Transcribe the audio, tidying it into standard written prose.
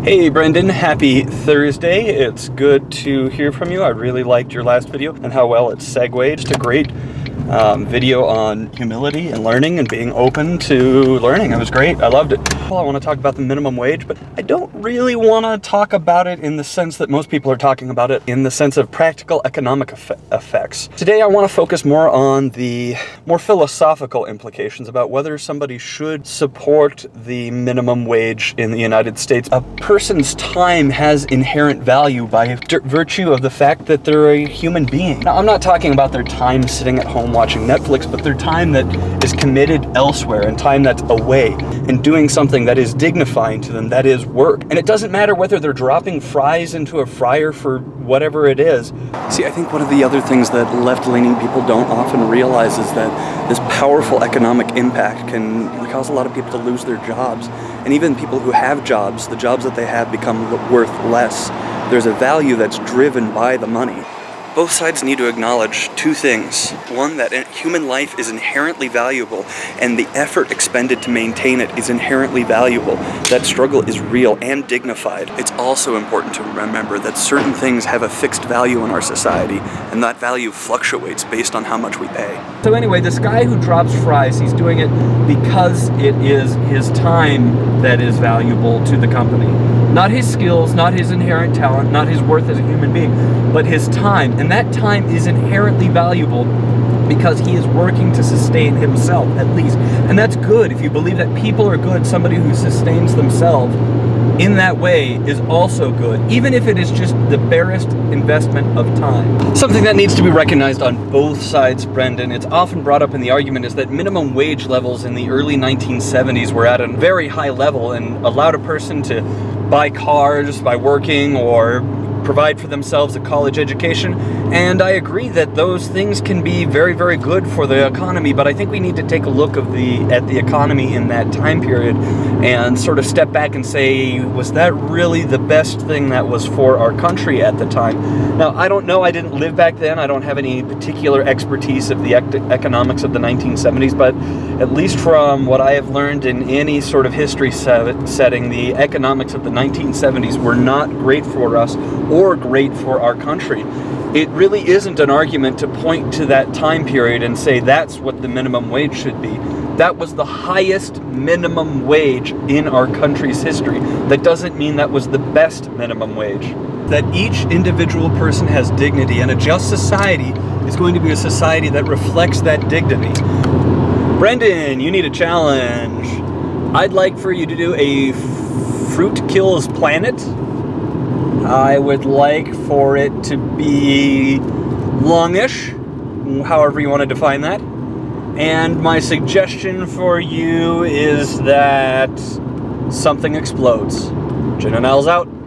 Hey Brendan, happy Thursday. It's good to hear from you. I really liked your last video and how well it segued. Just a great video on humility and learning and being open to learning. It was great. I loved it. Well, I want to talk about the minimum wage, but I don't really want to talk about it in the sense that most people are talking about it, in the sense of practical economic effects. Today I want to focus more on the more philosophical implications about whether somebody should support the minimum wage in the United States. A person's time has inherent value by virtue of the fact that they're a human being. Now, I'm not talking about their time sitting at home watching Netflix, but their time that is committed elsewhere and time that's away and doing something that is dignifying to them, that is work. And it doesn't matter whether they're dropping fries into a fryer for whatever it is. See, I think one of the other things that left-leaning people don't often realize is that this powerful economic impact can cause a lot of people to lose their jobs. And even people who have jobs, the jobs that they have become worth less. There's a value that's driven by the money. Both sides need to acknowledge two things. One, that human life is inherently valuable and the effort expended to maintain it is inherently valuable. That struggle is real and dignified. It's also important to remember that certain things have a fixed value in our society and that value fluctuates based on how much we pay. So anyway, this guy who drops fries, he's doing it because it is his time that is valuable to the company. Not his skills, not his inherent talent, not his worth as a human being, but his time. And that time is inherently valuable because he is working to sustain himself, at least. And that's good. If you believe that people are good, somebody who sustains themselves in that way is also good, even if it is just the barest investment of time. Something that needs to be recognized on both sides, Brendan, it's often brought up in the argument, is that minimum wage levels in the early 1970s were at a very high level and allowed a person to buy cars by working or provide for themselves a college education. And I agree that those things can be very, very good for the economy, but I think we need to take a look at the economy in that time period and sort of step back and say, was that really the best thing that was for our country at the time? Now, I don't know, I didn't live back then, I don't have any particular expertise of the economics of the 1970s, but at least from what I have learned in any sort of history setting, the economics of the 1970s were not great for us or great for our country. It really isn't an argument to point to that time period and say that's what the minimum wage should be. That was the highest minimum wage in our country's history. That doesn't mean that was the best minimum wage. That each individual person has dignity, and a just society is going to be a society that reflects that dignity. Brendan, you need a challenge. I'd like for you to do a Fruit Kills Planet. I would like for it to be longish, however you want to define that. And my suggestion for you is that something explodes. Gin and L's out.